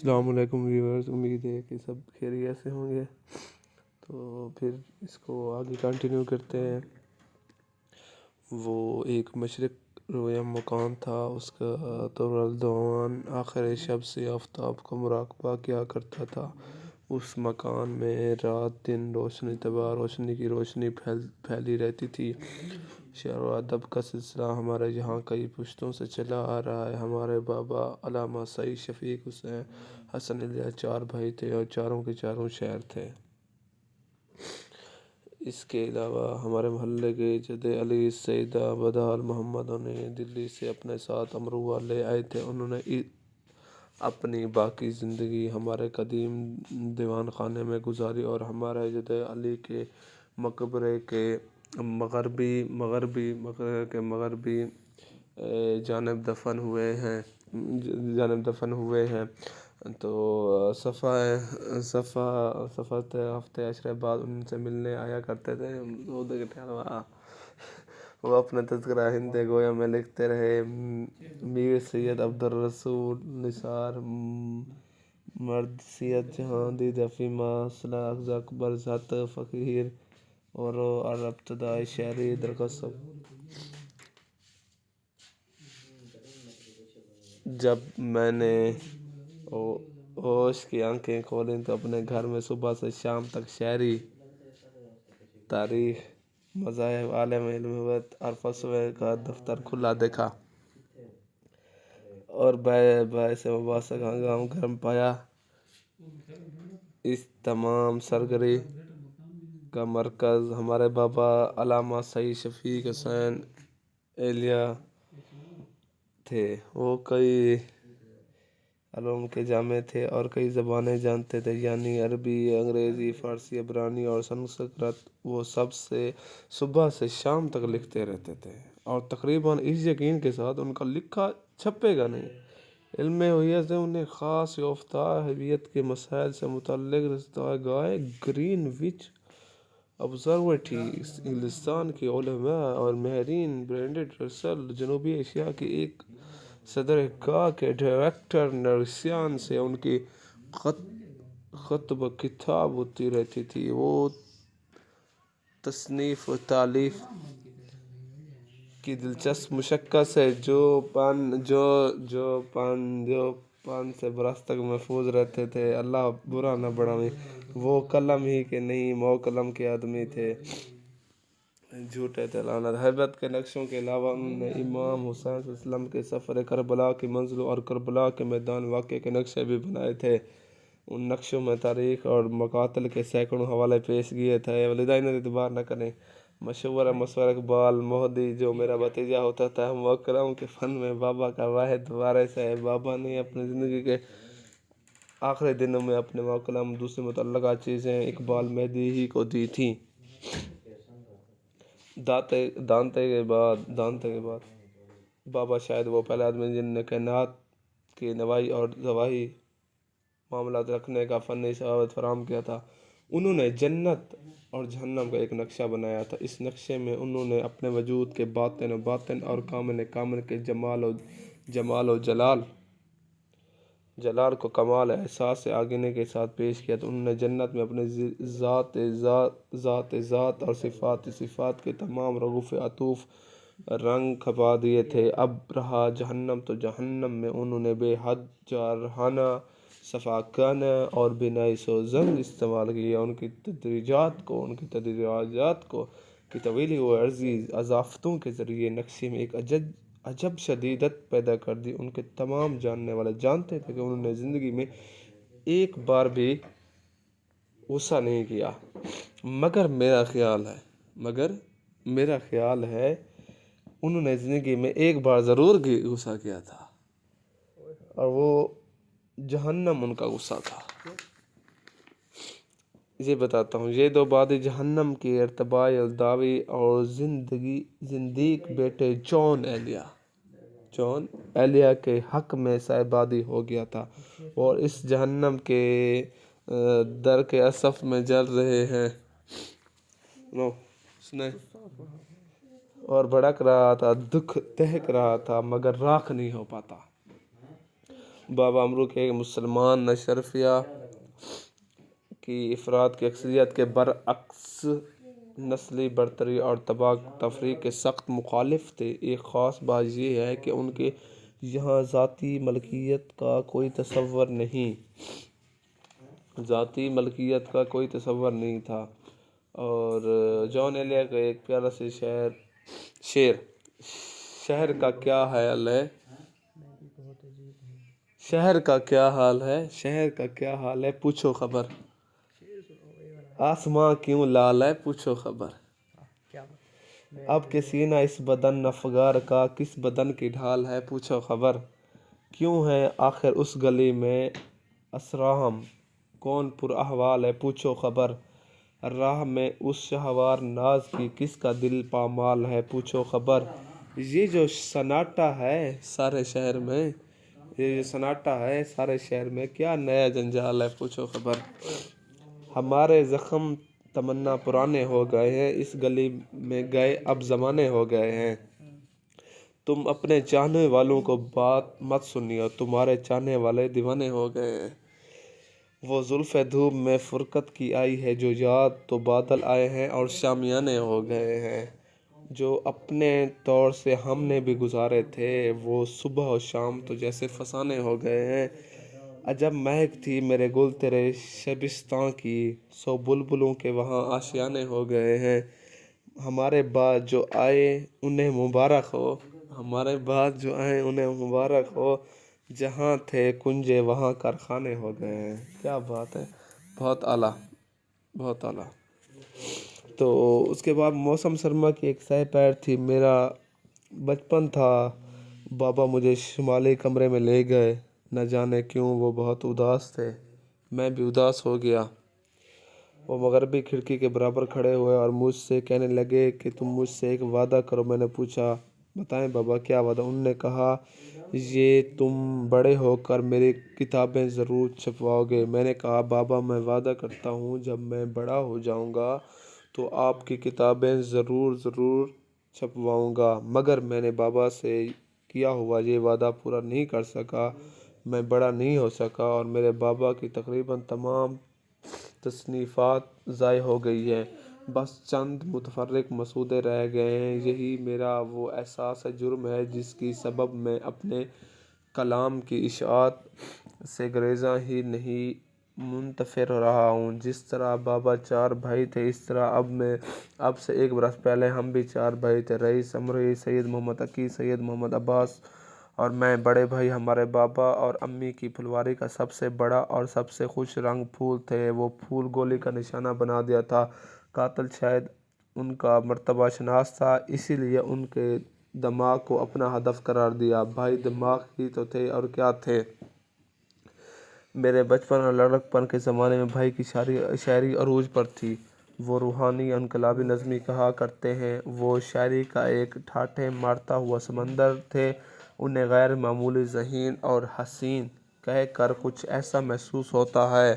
السلام علیکم ویورز، امید ہے کہ سب خیریت سے ہوں گے۔ تو پھر اس کو آگے کنٹینیو کرتے ہیں۔ وہ ایک مشرق رویا مکان تھا، اس کا طرالدوان آخر شب سے آفتاب کا مراقبہ کیا کرتا تھا۔ اس مکان میں رات دن روشنی طبع روشنی کی روشنی پھیلی رہتی تھی۔ شعر و ادب کا سلسلہ ہمارے یہاں کئی پشتوں سے چلا آ رہا ہے۔ ہمارے بابا علامہ سعید شفیق حسین حسن علیہ 4 بھائی تھے اور چاروں کے چاروں شاعر تھے۔ اس کے علاوہ ہمارے محلے کے جد علی سیدہ بدال محمد انہیں دلی سے اپنے ساتھ امروہہ لے آئے تھے۔ انہوں نے اپنی باقی زندگی ہمارے قدیم دیوان خانے میں گزاری اور ہمارے جد علی کے مقبرے کے مغربی جانب دفن ہوئے ہیں۔ تو ہفتے عشرے بعد ان سے ملنے آیا کرتے تھے۔ وہ اپنے تذکرہ ہند گویا میں لکھتے رہے: میر سید عبدالرسول نثار مرد سید جہاں دید فیما صلاح اقضا اکبر ذات فقیر اور ابتدائی شاعری درخصب۔ جب میں نے ہوش کی آنکھیں کھولیں تو اپنے گھر میں صبح سے شام تک شاعری، تاریخ، مذاہب، عالم علمیت اور فلسفے کا دفتر کھلا دیکھا اور باعث مباحثہ ہنگامہ گرم پایا۔ اس تمام سرگرمی کا مرکز ہمارے بابا علامہ سعید شفیق حسین علیہ تھے۔ وہ کئی علوم کے جامع تھے اور کئی زبانیں جانتے تھے، یعنی عربی، انگریزی، فارسی، عبرانی اور سنسکرت۔ وہ صبح سے شام تک لکھتے رہتے تھے اور تقریباً اس یقین کے ساتھ ان کا لکھا چھپے گا نہیں۔ علم ہوئیت سے انہیں خاص یافتہ ہوئیت کے مسائل سے متعلق رسالہ گائے گرین وچ آبزرویٹری، انگلستان کے علماء اور ماہرین، برٹش رسل، جنوبی ایشیا کے ایک صدرگاہ کے ڈائریکٹر نرسیان سے ان کی خط و کتاب ہوتی رہتی تھی۔ وہ تصنیف و تالیف کی دلچسپ مشقت سے جو پن سے برس تک محفوظ رہتے تھے، اللہ برا نہ بڑھائے، وہ قلم ہی کے نہیں مئو قلم کے آدمی تھے۔ جھوٹے تلانت ہیبت کے نقشوں کے علاوہ انہوں نے امام حسین علیہ السلام کے سفر کربلا کی منزلوں اور کربلا کے میدان واقعہ کے نقشے بھی بنائے تھے۔ ان نقشوں میں تاریخ اور مقاتل کے سینکڑوں حوالے پیش کیے تھے۔ والدین اعتبار نہ کریں۔ مشور اقبال مہدی جو میرا بھتیجا ہوتا تھا، مئو قلم کے فن میں بابا کا واحد وارث ہے۔ بابا نے اپنی زندگی کے آخری دنوں میں اپنے مئو قلم دوسری متعلقہ چیزیں اقبال مہدی ہی کو دی تھیں۔ دانتے کے بعد بابا شاید وہ پہلے آدمی جن نے کائنات کی نوائی اور زوائی معاملات رکھنے کا فنی ثبوت فراہم کیا تھا۔ انہوں نے جنت اور جہنم کا ایک نقشہ بنایا تھا۔ اس نقشے میں انہوں نے اپنے وجود کے باطن اور کامل کے جمال و جلال کو کمال احساس آگنے کے ساتھ پیش کیا تھا۔ انہوں نے جنت میں اپنے ذات اور صفات کے تمام رغوف عطوف رنگ کھپا دیے تھے۔ اب رہا جہنم، تو جہنم میں انہوں نے بے حد جارحانہ، شفاقانہ اور بینائی سوزن استعمال کیا۔ ان کی تدریجات کی طویل و عرضی اضافتوں کے ذریعے نقشے میں ایک عجب شدت پیدا کر دی۔ ان کے تمام جاننے والے جانتے تھے کہ انہوں نے زندگی میں ایک بار بھی غصہ نہیں کیا، مگر میرا خیال ہے انہوں نے زندگی میں ایک بار ضرور غصہ کیا تھا، اور وہ جہنم ان کا غصہ تھا۔ یہ بتاتا ہوں، یہ دو باتیں جہنم کی ارتباط الداوی اور زندیق بیٹے جان ایلیا کے حق میں سائبادی ہو گیا تھا، اور اس جہنم کے در کے اسف میں جل رہے ہیں اور بھڑک رہا تھا، دکھ دہک رہا تھا، مگر راکھ نہیں ہو پاتا۔ بابا امرو کے مسلمان اشرفیہ کی افراد کی اکثریت کے برعکس نسلی برتری اور تباہ تفریق کے سخت مخالف تھے۔ ایک خاص بات یہ ہے کہ ان کے یہاں ذاتی ملکیت کا کوئی تصور نہیں تھا، اور جان ایلیا کا ایک پیارا سے شعر شہر کا کیا حال ہے پوچھو خبر، آسماں کیوں لال ہے پوچھو خبر، اب کے سینہ اس بدن افگار کا کس بدن کی ڈھال ہے پوچھو خبر، کیوں ہے آخر اس گلی میں اسراہم کون پر احوال ہے پوچھو خبر، راہ میں اس شہوار ناز کی کس کا دل پامال ہے پوچھو خبر، یہ جو سناٹا ہے سارے شہر میں کیا نیا جنجال ہے پوچھو خبر، ہمارے زخم تمنا پرانے ہو گئے ہیں، اس گلی میں گئے اب زمانے ہو گئے ہیں، تم اپنے چاہنے والوں کو بات مت سنیو، تمہارے چاہنے والے دیوانے ہو گئے ہیں، وہ زلف دھوپ میں فرقت کی آئی ہے جو یاد تو بادل آئے ہیں اور شامیانے ہو گئے ہیں، جو اپنے طور سے ہم نے بھی گزارے تھے وہ صبح و شام تو جیسے فسانے ہو گئے ہیں، عجب مہک تھی میرے گل تیرے شبستاں کی، سو بلبلوں کے وہاں آشیانے ہو گئے ہیں، ہمارے بعد جو آئے انہیں مبارک ہو، جہاں تھے کنجے وہاں کارخانے ہو گئے ہیں۔ کیا بات ہے، بہت اعلیٰ۔ تو اس کے بعد موسم سرما کی ایک سہ پیر تھی، میرا بچپن تھا، بابا مجھے شمالی کمرے میں لے گئے، نہ جانے کیوں وہ بہت اداس تھے، میں بھی اداس ہو گیا، وہ مغربی کھڑکی کے برابر کھڑے ہوئے اور مجھ سے کہنے لگے کہ تم مجھ سے ایک وعدہ کرو، میں نے پوچھا بتائیں بابا کیا وعدہ، انہوں نے کہا یہ تم بڑے ہو کر میری کتابیں ضرور چھپواؤ گے، میں نے کہا بابا میں وعدہ کرتا ہوں جب میں بڑا ہو جاؤں گا تو آپ کی کتابیں ضرور چھپواؤں گا، مگر میں نے بابا سے کیا ہوا یہ وعدہ پورا نہیں کر سکا، میں بڑا نہیں ہو سکا اور میرے بابا کی تقریباً تمام تصنیفات ضائع ہو گئی ہیں، بس چند متفرق مسودے رہ گئے ہیں، یہی میرا وہ احساس جرم ہے جس کی سبب میں اپنے کلام کی اشاعت سے گریزاں ہی نہیں منتفر رہا ہوں، جس طرح بابا 4 بھائی تھے اس طرح اب سے 1 برس پہلے ہم بھی 4 بھائی تھے، رئیس امروہی، سید محمد عقیل، سید محمد عباس اور میں، بڑے بھائی ہمارے بابا اور امی کی پھلواری کا سب سے بڑا اور سب سے خوش رنگ پھول تھے، وہ پھول گولی کا نشانہ بنا دیا تھا، قاتل شاید ان کا مرتبہ شناس تھا، اسی لیے ان کے دماغ کو اپنا ہدف قرار دیا، بھائی دماغ ہی تو تھے اور کیا تھے، میرے بچپن اور لڑکپن کے زمانے میں بھائی کی شاعری عروج پر تھی، وہ روحانی انقلابی نظمی کہا کرتے ہیں، وہ شاعری کا ایک ٹھاٹھے مارتا ہوا سمندر تھے، انہیں غیر معمولی ذہین اور حسین کہہ کر کچھ ایسا محسوس ہوتا ہے